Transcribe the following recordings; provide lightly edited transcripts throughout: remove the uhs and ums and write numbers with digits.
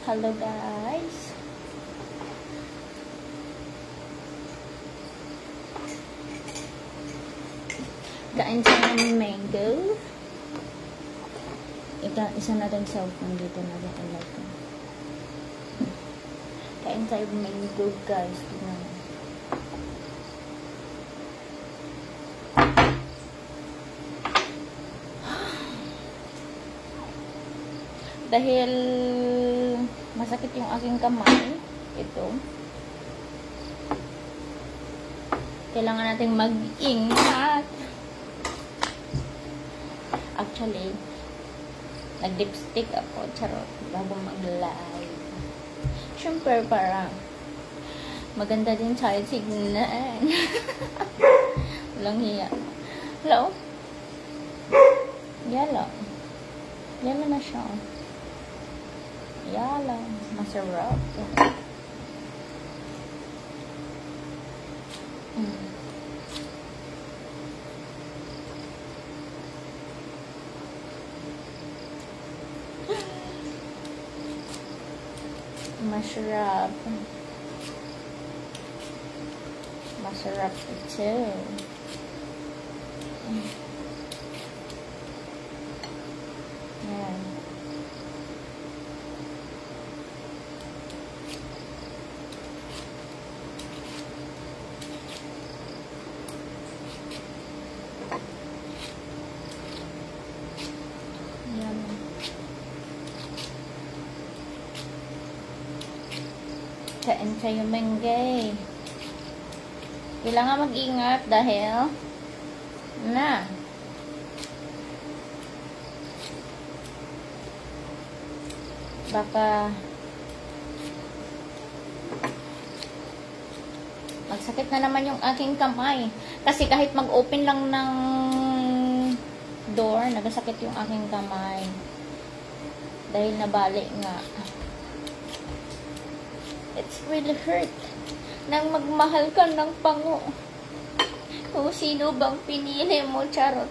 Hello guys. Kain tayo ng mango. Isa na rin sa nandito na rin ang lahat. Kain tayo ng mango guys. Tingnan. Dahil masakit yung aking kamay, ito, kailangan nating mag-ingat. Actually, nag-lipstick ako, charot, bago mag-live. Siyempre, para maganda din tayo tignan. Walang hiya. Hello? Yellow. Yellow na siya. Yellow. Masarap. Masarap. Masarap ito. Yan. Yan. Kain tayo menggay. Kailangan mag-ingat dahil baka magsakit na naman yung aking kamay. Kasi kahit mag-open lang ng door, nagasakit yung aking kamay. Dahil nabali nga. It's really hurt. Nang magmahal ka ng pango. Kung sino bang pinili mo, charot.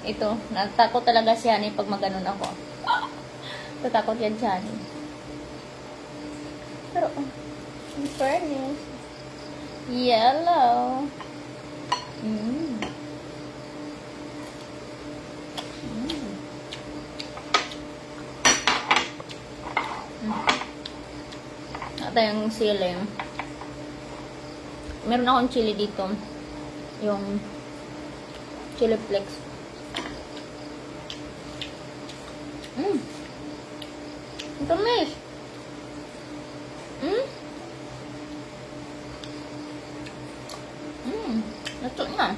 Ito, natakot talaga si Honey pag maganon ako. Tatakot yan si Honey. Pero, in fairness, yellow. Ito yung sili. Meron akong chili dito. Yung chili flakes. Ang tamis. Luto na.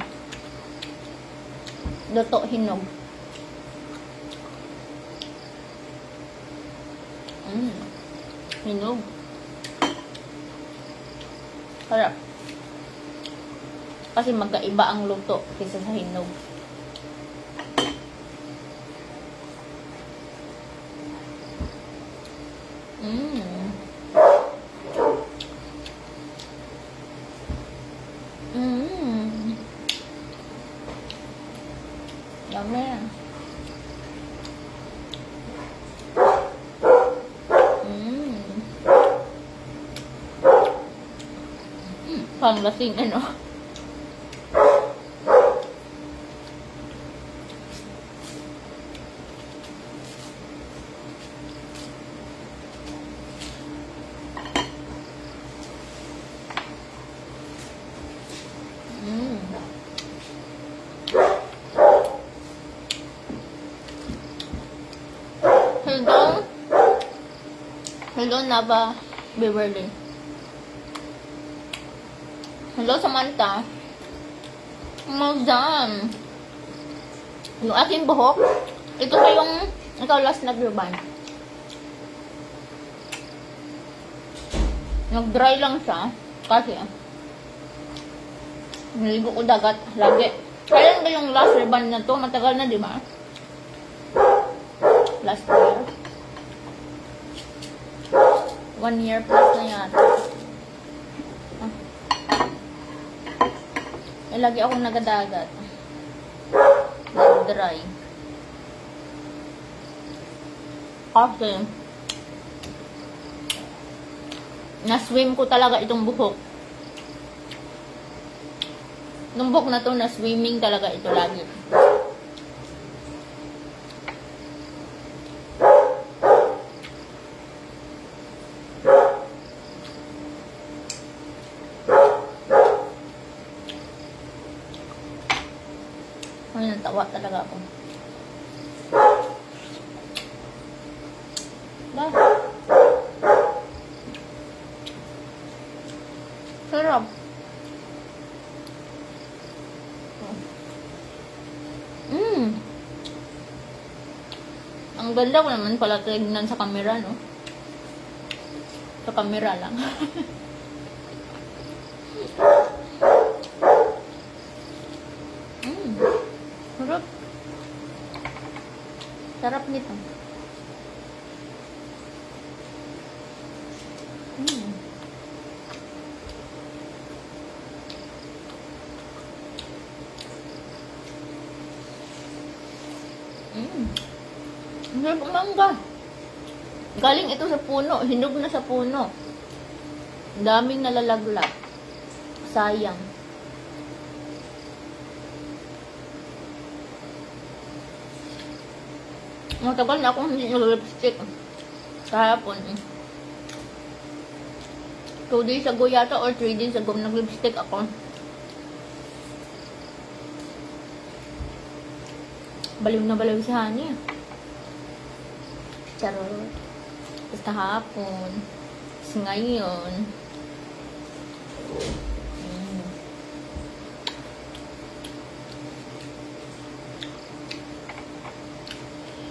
Luto hinog. Hinog. Harap. Kasi magkaiba ang luto kaysa sa hinog. Yummy. Panglasing ano. Hello Nava Beverly. Hello Samantha. Madam. Yung aking buhok. Ito pa yung ikaw last nag-ribbon. Nag-dry lang siya. Kasi naligo ko dagat lagi. Kailan ba yung last ribbon na to? Matagal na, di ba? Last year. 1 year plus na yata. Lagi akong nagadagat. Nag-dry. Kasi, na-swim ko talaga itong buhok. Nung buhok na to, na-swimming talaga ito lagi. Ay, natawa talaga ako. Ba? Sarap. Ang ganda ko naman pala tignan sa camera, no? Sa camera lang. Sarap. Sarap nito. Ang sarap ng mangga. Galing ito sa puno. Hinog na sa puno. Daming nalalaglag. Sayang. Matagal na akong hindi nag-lipstick. Kahapon. 2 days ago yata or 3 days ago nag-lipstick ako. Baliw na baliw si Honey. Charot. Basta hapon. Kasi ngayon.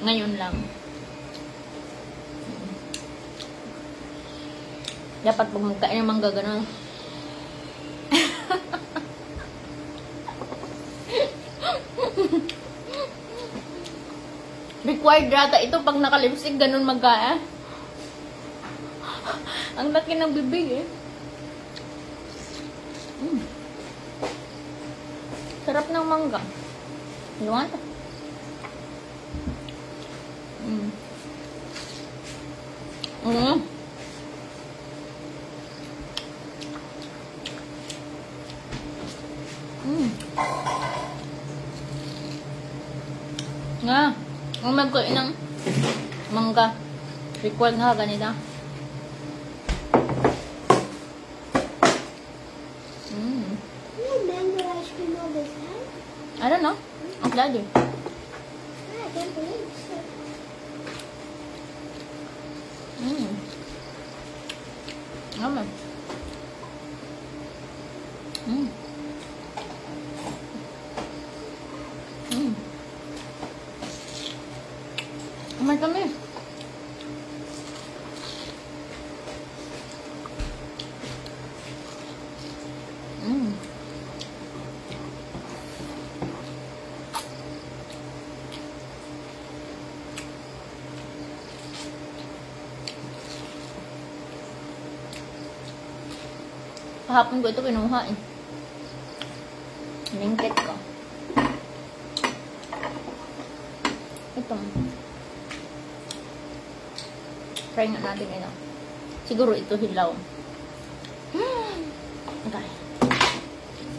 Ngayon lang. Dapat pag magkain ng mangga gano'n. Required data ito pag naka-lipstick ganun magkaya. Ang laki ng bibig eh. Sarap ng mangga. You want it? Nga, ang magkain ng mangga. Required nga ganito. Mango ice cream all this time? I don't know. Ask Daddy. I can't believe so. Aman. Aman kami. Kahapon ko ito kinuha eh. Lingkit ko. Ito. Try nga natin ito. Siguro ito hilaw. Okay.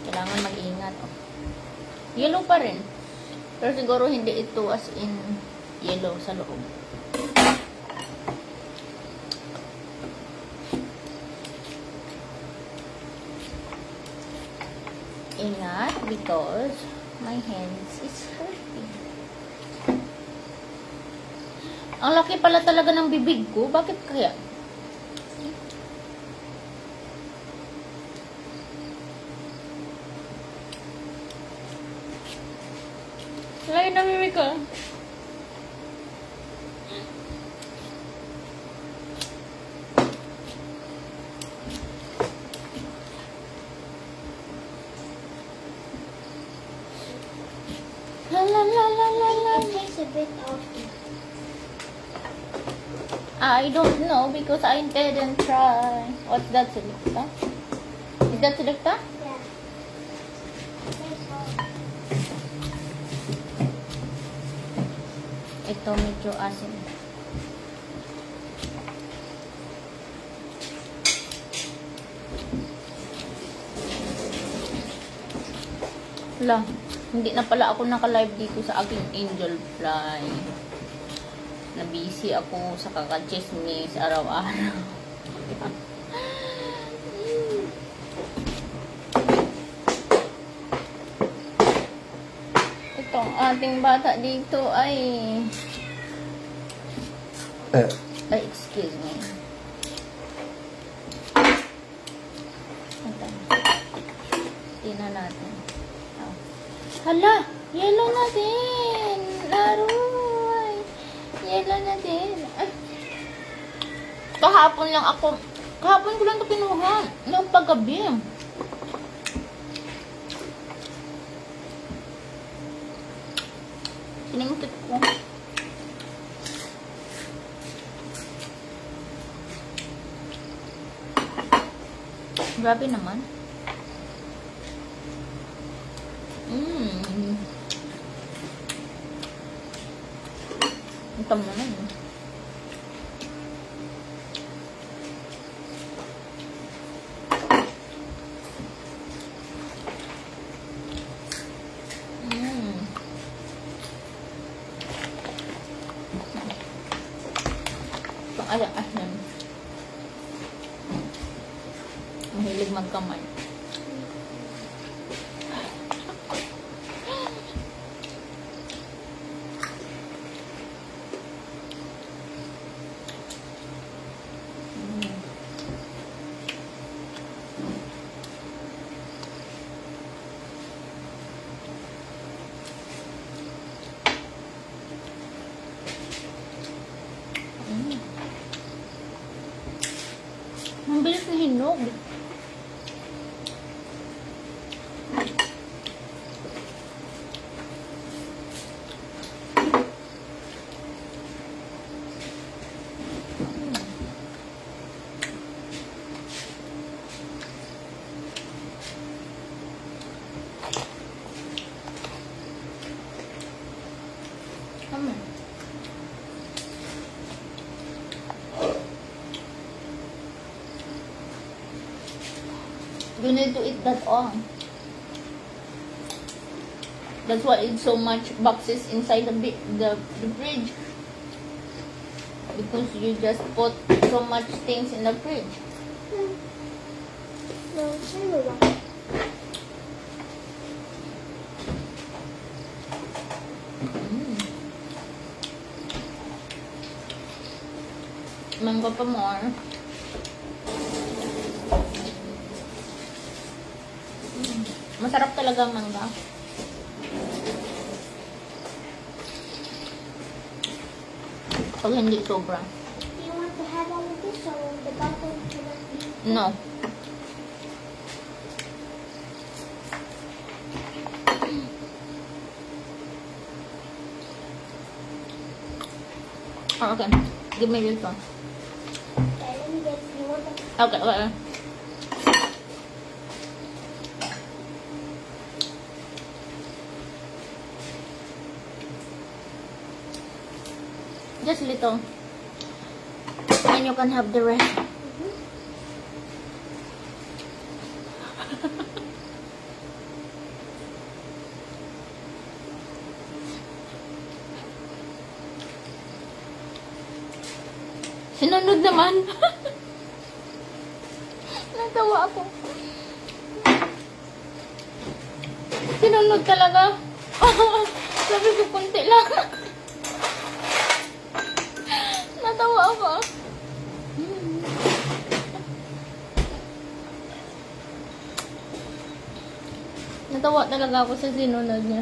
Kailangan mag-ingat. Oh. Yellow pa rin. Pero siguro hindi ito as in yellow sa loob. Ingat because my hands is hurting. Ang laki pala talaga ng bibig ko. Bakit kaya? Layo na bibig ko. It takes a bit of it. I don't know because I didn't try. What's that, Selecta? Is that Selecta? Yeah. Ito medyo asin. Hala, hindi na pala ako naka-live dito sa aking Angel Fly. Na busy ako sa kakachismis araw-araw. Itong ating bata dito ay excuse me. Ito. Tingnan natin. Oh. Hala, yellow na din. Laroy. Yellow na din. Ay. Kahapon ko lang ito pinuha. Noong paggabi. Piningkit ko. Grabe naman. Ang tamo na yun. Ayan. Mahilig magkamay. Ang bilis na hinog. You need to eat that all. That's why it's so much boxes inside the fridge. Because you just put so much things in the fridge. No, I know that. Mango pa more. Masarap talaga ang mangga. Pag hindi sobra. Do you want to have all of this or the bottle to be? No. Oh, okay. Give me this one. Okay, let me get you want the Okay. Just little. And you can have the rest. Sinunod naman. Natawa ako. Sinunod talaga. Sabi ko, kunti lang. Natawa ako. Natawa talaga ako sa sinunod niya.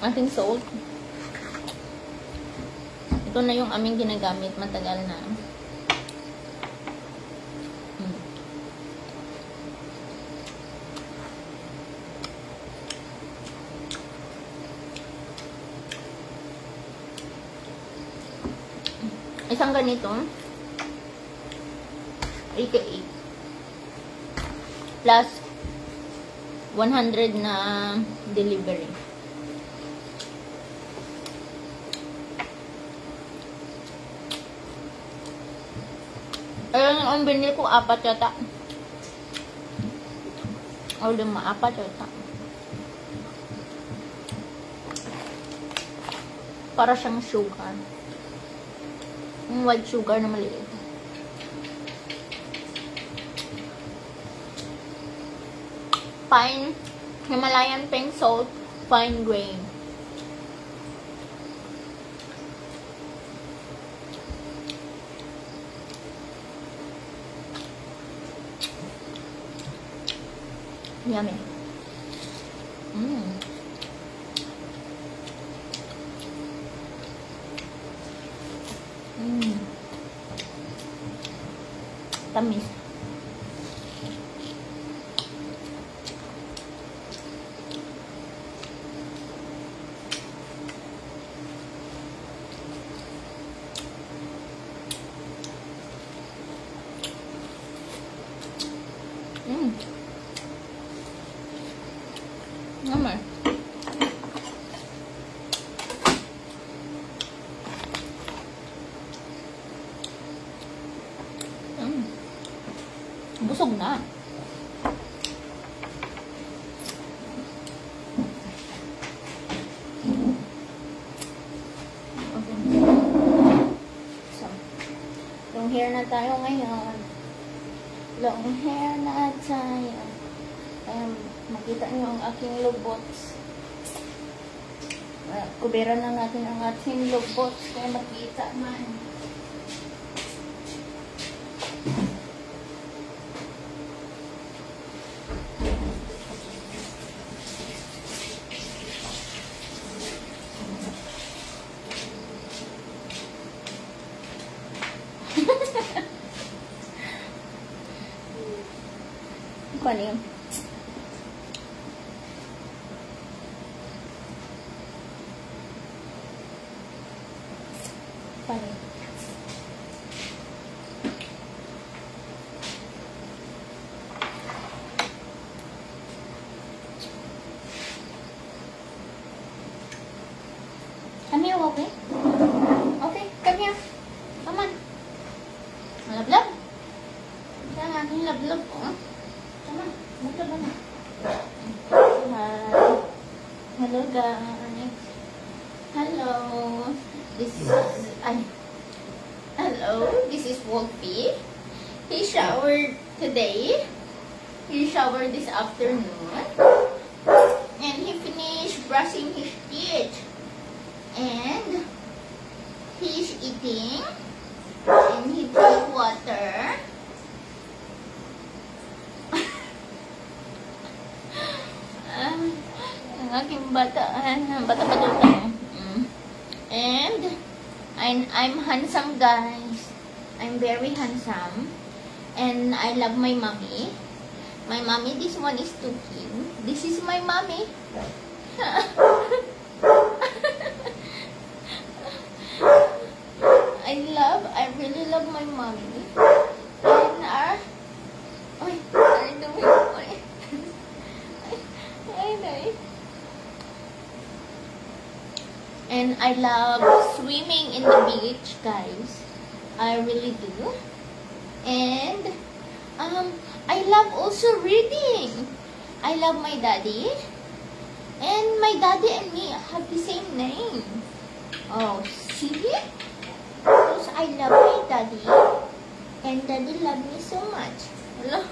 Ating salt. Ito na yung aming ginagamit. Matagal na. Isang ganito, 88. Plus 100 na delivery. Ayun, ang binili ko, 4 yata. O, 5, 4 yata. Para siyang sugar. Yung white sugar na maliit. Fine Himalayan pink salt, fine grain. Yummy. Tamis. Yummy. Busog na. Okay. So, long hair na tayo ngayon. Long hair na tayo. Makita niyo ang aking lobots. Kuberan na natin ang ating lobots kaya makita man. Ano yun? Funny. Come here, okay? Okay, come here. Come on. Lablab. Ito ang aking lablab, oh. Come on, maglaba na. Hi. Hello, guys. Hello. This is Wolfie. He showered today. He showered this afternoon. And he finished brushing his teeth. And he's eating. And he drank water. Ang aking bata pa ito. And I'm handsome, guys. I'm very handsome. And I love my mommy. My mommy, this one is Tuki. This is my mommy. I really love my mommy. And And I love swimming in the beach, guys. I really do. And I love also reading. I love my daddy. And my daddy and me have the same name. Oh, see? Because I love my daddy. And daddy love me so much. Hello?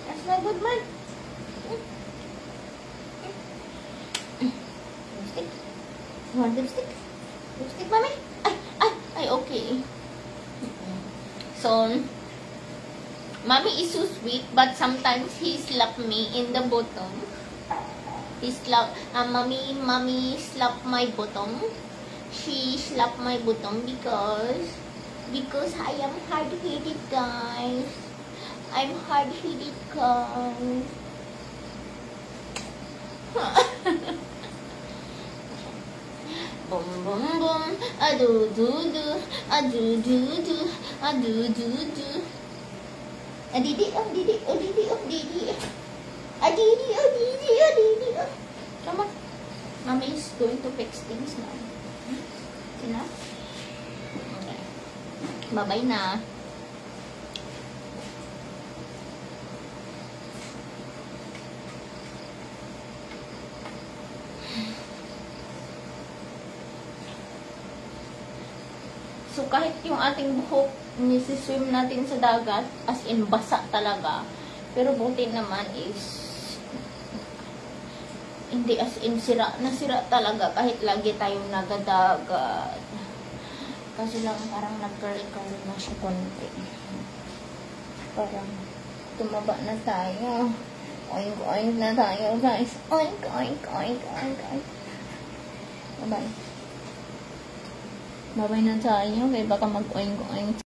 That's my good man. Lipstick? You want lipstick? Lipstick, mommy? Ay, okay. So, mommy is so sweet, but sometimes he slap me in the bottom. He slap, mommy slap my bottom. She slap my bottom because I am hard-headed, guys. I'm hard-headed, guys. Boom, boom, boom. Adu-du-du. Adu-du-du. Adu-du-du. Adidi, oh, didi, oh, didi, oh, didi. Adidi, oh, didi, oh, didi, oh. Come on. Mommy is going to fix things now. See na? Okay. Bye-bye na. So, kahit yung ating buhok, nisiswim natin sa dagat, as in, basa talaga. Pero buti naman is, hindi as in, sira talaga, kahit lagi tayong nagadagat. Kasi lang, parang nag-curl-curl na siya konti. Parang, tumaba na tayo. Oink, oink na tayo, guys. Oink, oink, oink, oink, oink. Bye-bye. Babay na tayo, kaya baka mag-oink-oink.